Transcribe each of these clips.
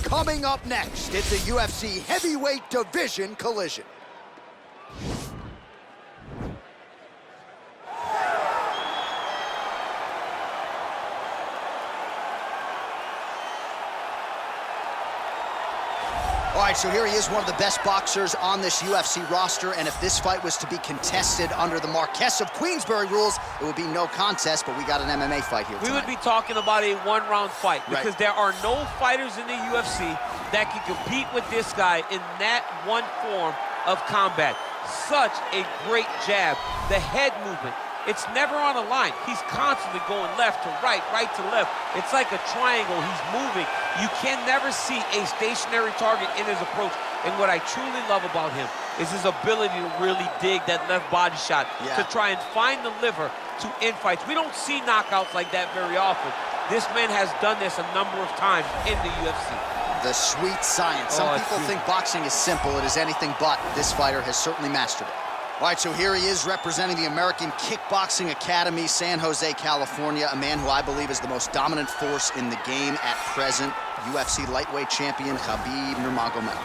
Coming up next, it's a UFC heavyweight division collision. All right, so here he is, one of the best boxers on this UFC roster, and if this fight was to be contested under the Marquess of Queensberry rules, it would be no contest, but we got an MMA fight here tonight. We would be talking about a one-round fight because there are no fighters in the UFC that can compete with this guy in that one form of combat. Such a great jab, the head movement. It's never on a line. He's constantly going left to right, right to left. It's like a triangle. He's moving. You can never see a stationary target in his approach. And what I truly love about him is his ability to really dig that left body shot to try and find the liver to end fights. We don't see knockouts like that very often. This man has done this a number of times in the UFC. The sweet science. Some people think boxing is simple. It is anything but. This fighter has certainly mastered it. All right, so here he is representing the American Kickboxing Academy, San Jose, California, a man who I believe is the most dominant force in the game at present, UFC lightweight champion Khabib Nurmagomedov.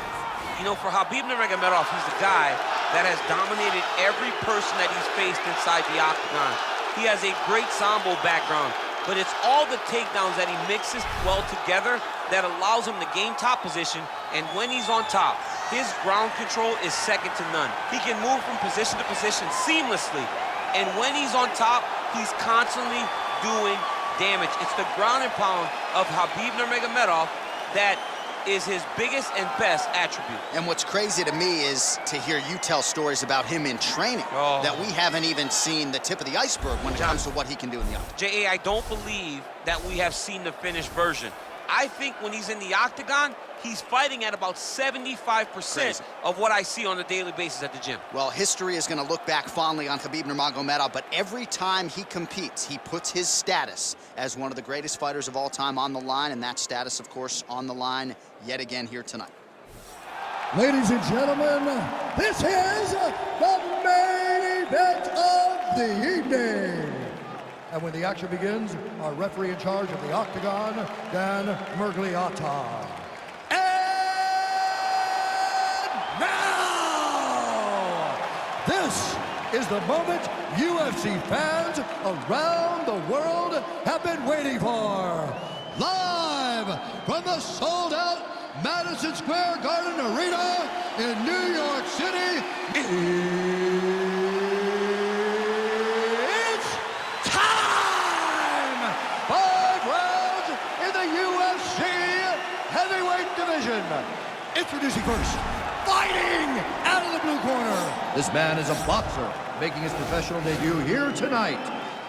You know, for Khabib Nurmagomedov, he's the guy that has dominated every person that he's faced inside the octagon. He has a great sambo background, but it's all the takedowns that he mixes well together that allows him to gain top position, and when he's on top, his ground control is second to none. He can move from position to position seamlessly. And when he's on top, he's constantly doing damage. It's the ground and pound of Khabib Nurmagomedov that is his biggest and best attribute. And what's crazy to me is to hear you tell stories about him in training that we haven't even seen the tip of the iceberg when it comes to what he can do in the octagon. J.A., I don't believe that we have seen the finished version. I think when he's in the octagon, he's fighting at about 75% of what I see on a daily basis at the gym. Well, history is going to look back fondly on Khabib Nurmagomedov, but every time he competes, he puts his status as one of the greatest fighters of all time on the line, and that status, of course, on the line yet again here tonight. Ladies and gentlemen, this is the main event of the evening. And when the action begins, our referee in charge of the octagon, Dan Mergliata. And now, this is the moment UFC fans around the world have been waiting for. Live from the sold-out Madison Square Garden Arena in New York City, it's time! 5 rounds in the UFC heavyweight division. Introducing first, fighting out of the blue corner. This man is a boxer, making his professional debut here tonight.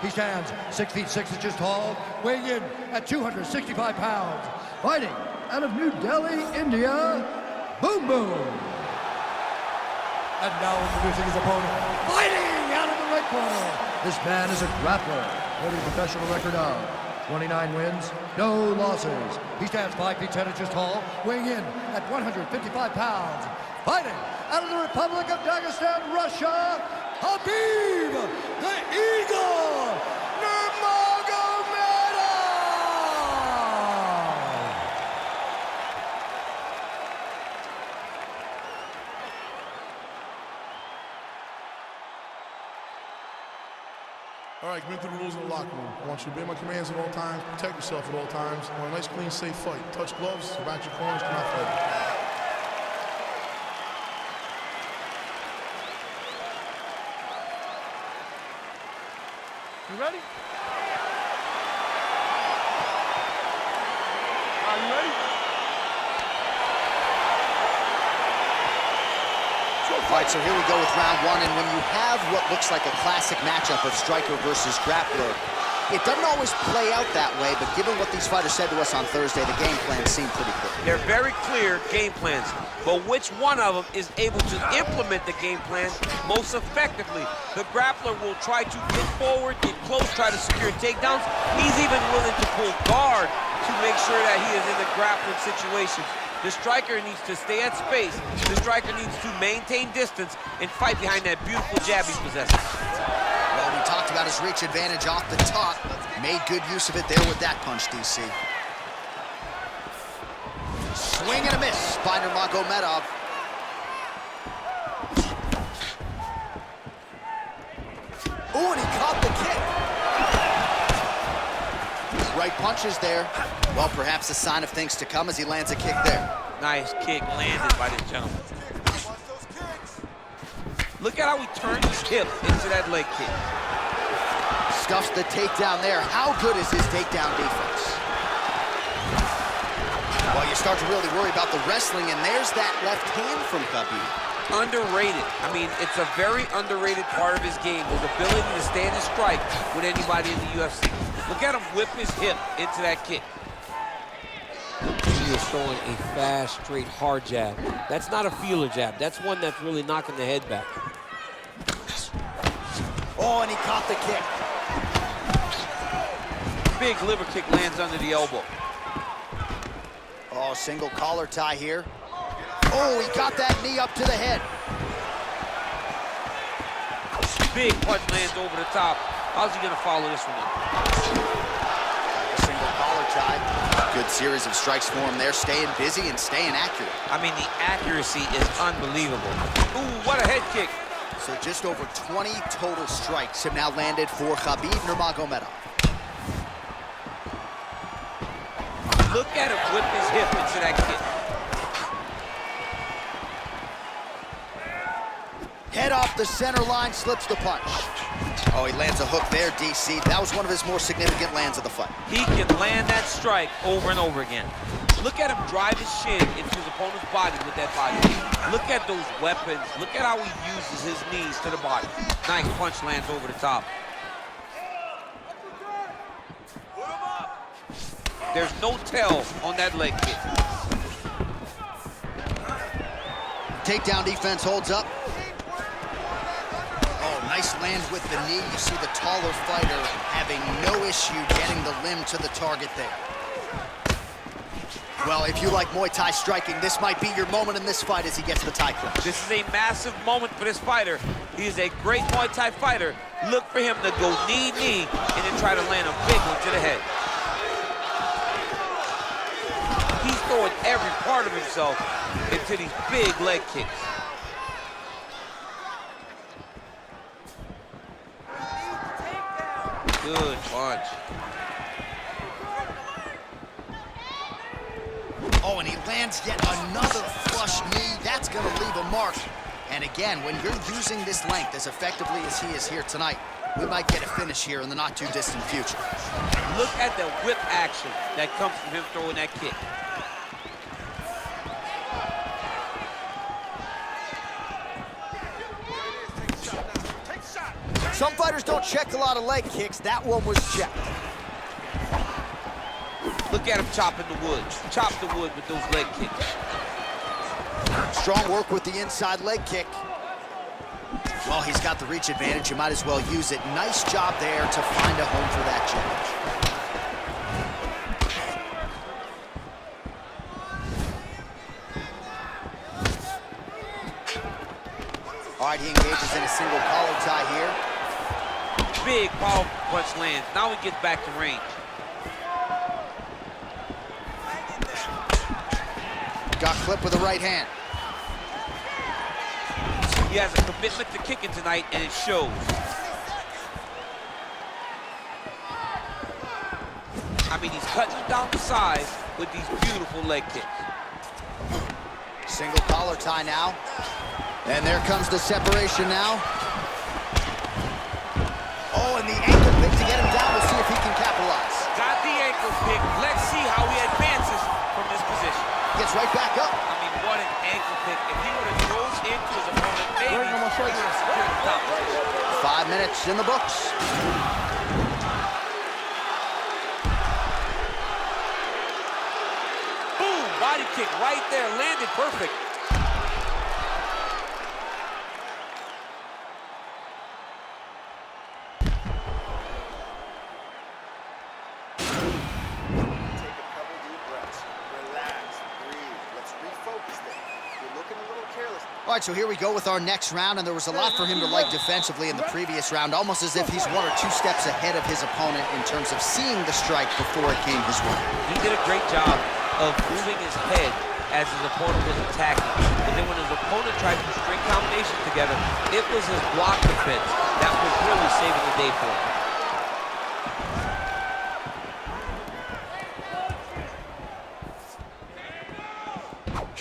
He stands 6 feet 6 inches tall, weighing in at 265 pounds. Fighting out of New Delhi, India, Boom Boom. And now introducing his opponent, fighting out of the red corner. This man is a grappler, with a professional record of 29 wins, no losses. He stands 5 feet 10 inches tall, weighing in at 155 pounds. Fighting out of the Republic of Dagestan, Russia, Khabib the Eagle Nurmagomedov! All right, commit to the rules in the locker room. I want you to obey my commands at all times, protect yourself at all times. I want a nice, clean, safe fight. Touch gloves, back your corners, come out fighting. You ready? Are you ready? All right, so here we go with round one, and when you have what looks like a classic matchup of striker versus grappler, it doesn't always play out that way, but given what these fighters said to us on Thursday, the game plan seemed pretty clear. They're very clear game plans, but which one of them is able to implement the game plan most effectively? The grappler will try to get forward, get close, try to secure takedowns. He's even willing to pull guard to make sure that he is in the grappling situation. The striker needs to stay at space. The striker needs to maintain distance and fight behind that beautiful jab he possesses. Well, we talked about his reach advantage off the top. Made good use of it there with that punch, DC. Swing and a miss by Nurmagomedov. Ooh, and he caught the kick. Right punches there. Well, perhaps a sign of things to come as he lands a kick there. Nice kick landed by this gentleman. Look at how he turned his hip into that leg kick. Stuffs the takedown there. How good is his takedown defense? Well, you start to really worry about the wrestling, and there's that left hand from Khabib. Underrated. I mean, it's a very underrated part of his game, his ability to stand and strike with anybody in the UFC. Look at him whip his hip into that kick. He is throwing a fast, straight, hard jab. That's not a feeler jab. That's one that's really knocking the head back. Oh, and he caught the kick. Big liver kick lands under the elbow. Oh, single collar tie here. Oh, he got that knee up to the head. Big punch lands over the top. How's he gonna follow this one up? Single collar tie. Good series of strikes for him there, staying busy and staying accurate. I mean, the accuracy is unbelievable. Ooh, what a head kick. So just over 20 total strikes have now landed for Khabib Nurmagomedov. Look at him whip his hip into that kick. Head off the center line, slips the punch. Oh, he lands a hook there, DC. That was one of his more significant lands of the fight. He can land that strike over and over again. Look at him drive his shin into his opponent's body with that body. Look at those weapons. Look at how he uses his knees to the body. Nice punch lands over the top. There's no tell on that leg kick. Takedown defense holds up. Oh, nice land with the knee. You see the taller fighter having no issue getting the limb to the target there. Well, if you like Muay Thai striking, this might be your moment in this fight as he gets the Thai clinch. This is a massive moment for this fighter. He is a great Muay Thai fighter. Look for him to go knee, and then try to land a big one to the head. He's throwing every part of himself into these big leg kicks. Good punch. Oh, and he lands yet another flush knee. That's going to leave a mark. And again, when you're using this length as effectively as he is here tonight, we might get a finish here in the not-too-distant future. Look at the whip action that comes from him throwing that kick. Some fighters don't check a lot of leg kicks. That one was checked. Look at him chopping the wood. Chop the wood with those leg kicks. Strong work with the inside leg kick. Well, he's got the reach advantage. You might as well use it. Nice job there to find a home for that challenge. All right, he engages in a single collar tie here. Big powerful punch lands. Now he gets back to range. Got clipped with the right hand. He has a commitment to kicking tonight, and it shows. I mean, he's cutting down the size with these beautiful leg kicks. Single collar tie now. And there comes the separation now. Oh, and the ankle pick to get him down. We'll see if he can capitalize. Got the ankle pick. Let's see how he advances from this position. Gets right back up. I mean, what an ankle pick. If he would have drove into his opponent, maybe he would have secured the top. 5 minutes in the books. Boom, body kick right there, landed perfect. All right, so here we go with our next round, and there was a lot for him to like defensively in the previous round, almost as if he's 1 or 2 steps ahead of his opponent in terms of seeing the strike before it came his way. He did a great job of moving his head as his opponent was attacking. And then when his opponent tried to string combinations together, it was his block defense that was really saving the day for him.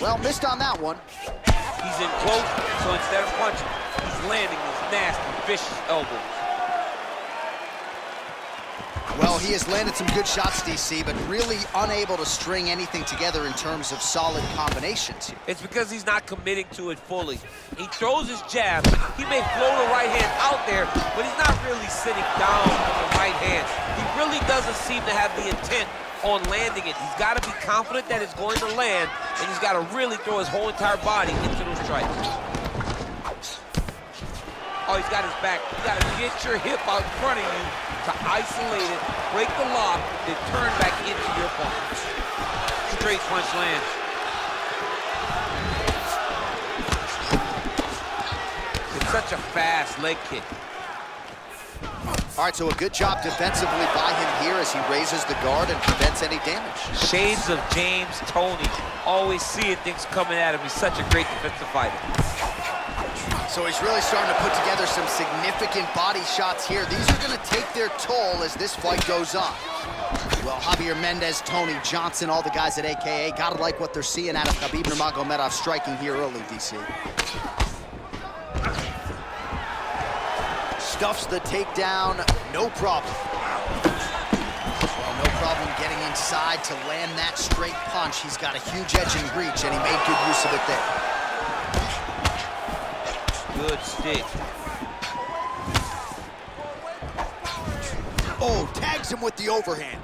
Well, missed on that one. He's in close, so instead of punching, he's landing these nasty, vicious elbows. Well, he has landed some good shots, DC, but really unable to string anything together in terms of solid combinations here. It's because he's not committing to it fully. He throws his jab. He may float a right hand out there, but he's not really sitting down with the right hand. He really doesn't seem to have the intent on landing it. He's got to be confident that it's going to land, and he's got to really throw his whole entire body into those strikes. Oh, he's got his back. You got to get your hip out in front of you to isolate it, break the lock, then turn back into your opponent. Straight punch lands. It's such a fast leg kick. All right, so a good job defensively by him here as he raises the guard and prevents any damage. Shades of James Toney. Always seeing things coming at him. He's such a great defensive fighter. So he's really starting to put together some significant body shots here. These are going to take their toll as this fight goes on. Well, Javier Mendez, Tony Johnson, all the guys at AKA, gotta like what they're seeing out of Khabib Nurmagomedov striking here early, DC. Stuffs the takedown, no problem. Well, no problem getting inside to land that straight punch. He's got a huge edge in reach, and he made good use of it there. Good stick. Oh, tags him with the overhand.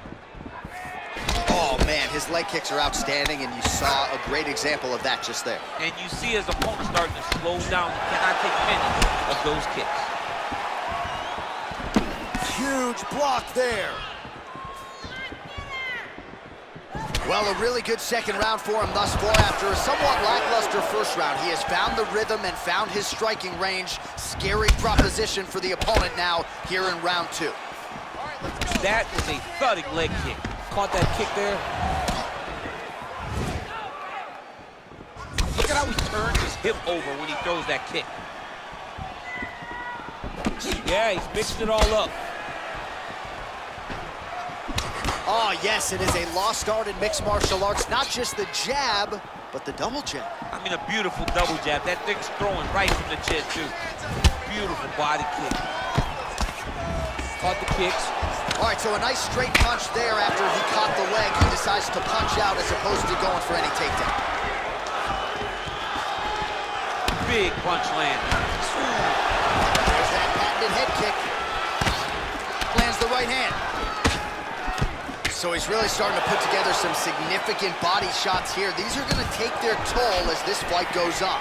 Oh, man, his leg kicks are outstanding, and you saw a great example of that just there. And you see his opponent starting to slow down. He cannot take many of those kicks. Huge block there. Well, a really good second round for him thus far. After a somewhat lackluster first round, he has found the rhythm and found his striking range. Scary proposition for the opponent now here in round two. That is a thudding leg kick. Caught that kick there. Look at how he turns his hip over when he throws that kick. Yeah, he's mixed it all up. Oh, yes, it is a lost art in mixed martial arts. Not just the jab, but the double jab. I mean, a beautiful double jab. That thing's throwing right from the chin, too. Beautiful body kick. Caught the kicks. All right, so a nice straight punch there after he caught the leg. He decides to punch out as opposed to going for any takedown. Big punch land. There's that patented head kick. Lands the right hand. So he's really starting to put together some significant body shots here. These are going to take their toll as this fight goes on.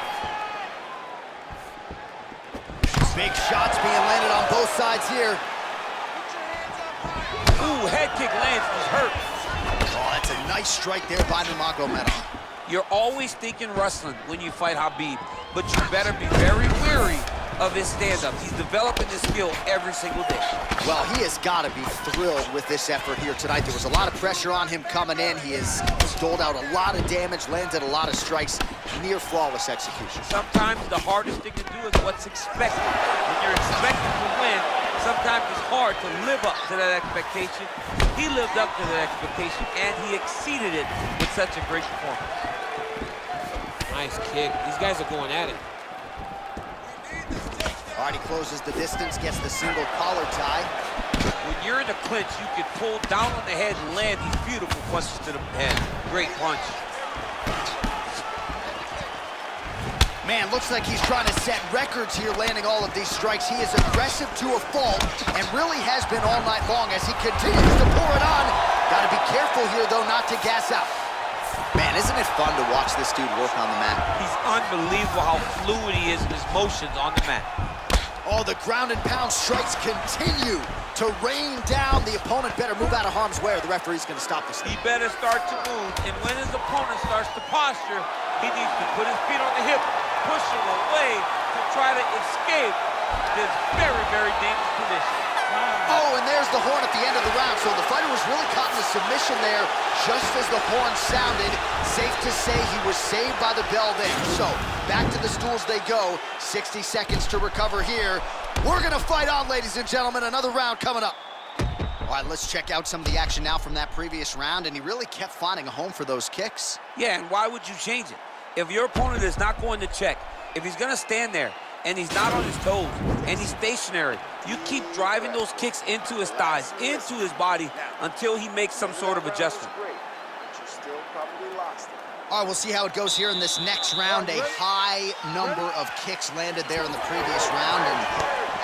Big shots being landed on both sides here. Ooh, head kick lands, he's hurt. Oh, that's a nice strike there by Nurmagomedov. You're always thinking wrestling when you fight Khabib, but you better be very wary of his stand-up. He's developing this skill every single day. Well, he has got to be thrilled with this effort here tonight. There was a lot of pressure on him coming in. He has doled out a lot of damage, landed a lot of strikes, near flawless execution. Sometimes the hardest thing to do is what's expected. When you're expected to win, sometimes it's hard to live up to that expectation. He lived up to that expectation, and he exceeded it with such a great performance. Nice kick. These guys are going at it. All right, he closes the distance, gets the single collar tie. When you're in the clinch, you can pull down on the head and land these beautiful punches to the head. Great punch. Man, looks like he's trying to set records here, landing all of these strikes. He is aggressive to a fault and really has been all night long as he continues to pour it on. Got to be careful here, though, not to gas out. Man, isn't it fun to watch this dude work on the mat? He's unbelievable how fluid he is in his motions on the mat. Oh, the ground and pound strikes continue to rain down. The opponent better move out of harm's way or the referee's going to stop this thing. He better start to move, and when his opponent starts to posture, he needs to put his feet on the hip, push him away to try to escape this very, very dangerous position. Oh, and there's the horn at the end of the round. So the fighter was really caught in a submission there just as the horn sounded. Safe to say he was saved by the bell there. So back to the stools they go. 60 seconds to recover here. We're going to fight on, ladies and gentlemen. Another round coming up. All right, let's check out some of the action now from that previous round, and he really kept finding a home for those kicks. Yeah, and why would you change it? If your opponent is not going to check, if he's going to stand there and he's not on his toes and he's stationary, you keep driving those kicks into his thighs, into his body, until he makes some sort of adjustment. All right, we'll see how it goes here in this next round. A high number of kicks landed there in the previous round, and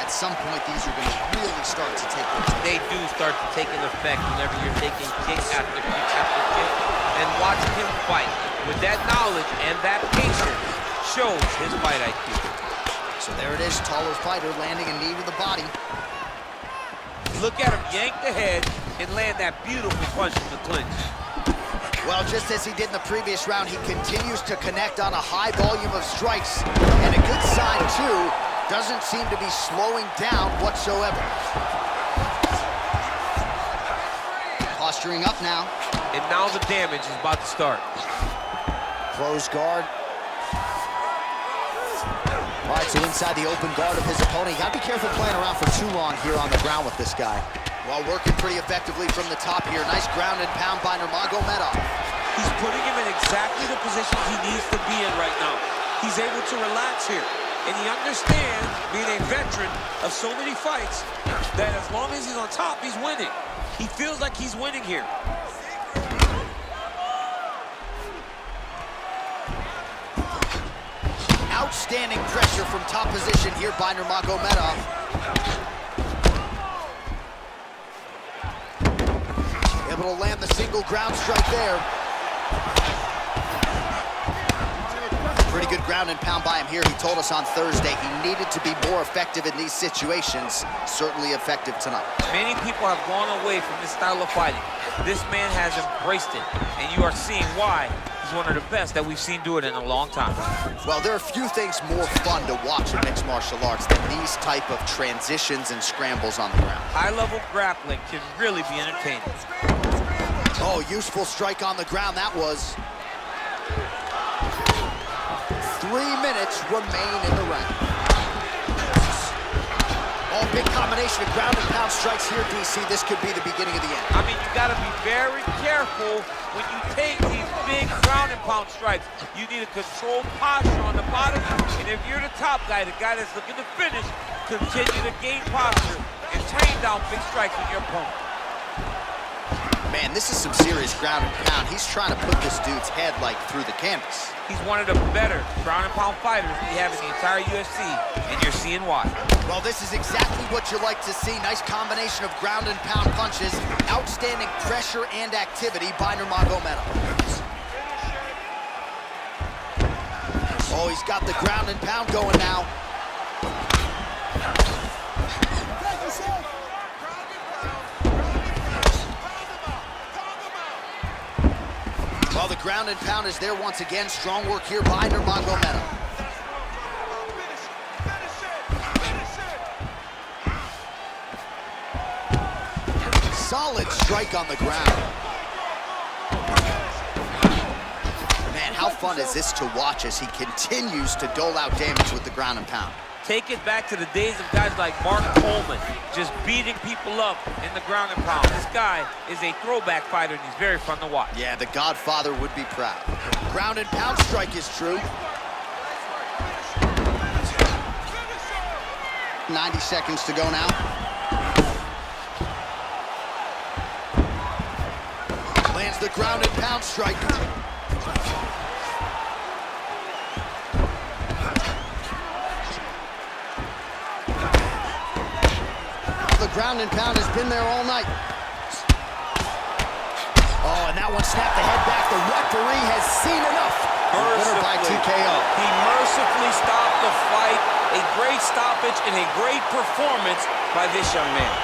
at some point, these are going to really start to take effect. They do start to take an effect whenever you're taking kick after kick after kick. And watching him fight with that knowledge and that patience shows his fight IQ. So there it is, taller fighter landing a knee to the body. Look at him yank the head and land that beautiful punch in the clinch. Well, just as he did in the previous round, he continues to connect on a high volume of strikes. And a good sign, too, doesn't seem to be slowing down whatsoever. Posturing up now. And now the damage is about to start. Closed guard. All right, so inside the open guard of his opponent. You gotta be careful playing around for too long here on the ground with this guy. Well, working pretty effectively from the top here. Nice ground and pound by Nurmagomedov. He's putting him in exactly the position he needs to be in right now. He's able to relax here. And he understands, being a veteran of so many fights, that as long as he's on top, he's winning. He feels like he's winning here. Outstanding pressure from top position here by Nurmagomedov. Able to land the single ground strike there. Pretty good ground and pound by him here. He told us on Thursday he needed to be more effective in these situations. Certainly effective tonight. Many people have gone away from this style of fighting. This man has embraced it, and you are seeing why he's one of the best that we've seen do it in a long time. Well, there are few things more fun to watch in mixed martial arts than these type of transitions and scrambles on the ground. High-level grappling can really be entertaining. Oh, useful strike on the ground that was. 3 minutes remain in the round. Oh, big combination of ground and pound strikes here, DC. This could be the beginning of the end. I mean, you got to be very careful when you take these big ground and pound strikes. You need a controlled posture on the bottom, and if you're the top guy, the guy that's looking to finish, continue to gain posture and train down big strikes with your opponent. Man, this is some serious ground and pound. He's trying to put this dude's head, like, through the canvas. He's one of the better ground and pound fighters we have in the entire UFC, and you're seeing why. Well, this is exactly what you like to see. Nice combination of ground and pound punches. Outstanding pressure and activity by Nurmagomedov. Oh, he's got the ground and pound going now. Well, the ground and pound is there once again. Strong work here by Nurmagomedov. Solid strike on the ground. Man, how fun is this to watch as he continues to dole out damage with the ground and pound? Take it back to the days of guys like Mark Coleman, just beating people up in the ground and pound. This guy is a throwback fighter, and he's very fun to watch. Yeah, the Godfather would be proud. Ground and pound strike is true. 90 seconds to go now. Lands the ground and pound strike. The ground and pound has been there all night. Oh, and that one snapped the head back. The referee has seen enough. Winner by TKO. He mercifully stopped the fight. A great stoppage and a great performance by this young man.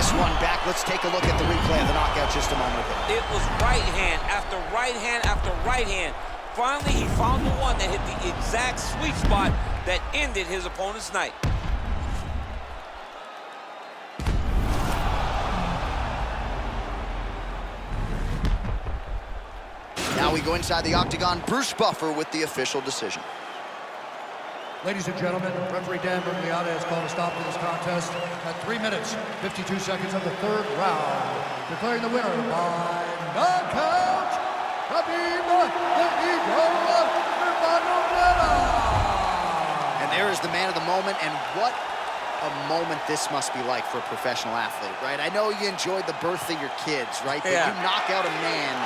this one back. Let's take a look at the replay of the knockout just a moment ago. It was right hand after right hand after right hand. Finally, he found the one that hit the exact sweet spot that ended his opponent's night. Now we go inside the octagon. Bruce Buffer with the official decision. Ladies and gentlemen, referee Dan Bergliata has called a stop to this contest at 3 minutes, 52 seconds of the third round, declaring the winner by knockout, Khabib Nurmagomedov. And there is the man of the moment, and what a moment this must be like for a professional athlete, right? I know you enjoyed the birth of your kids, right? But you knock out a man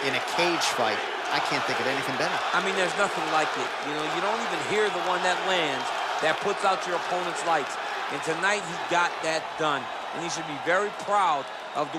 in a cage fight. I can't think of anything better. I mean, there's nothing like it. You know, you don't even hear the one that lands, that puts out your opponent's lights. And tonight, he got that done. And he should be very proud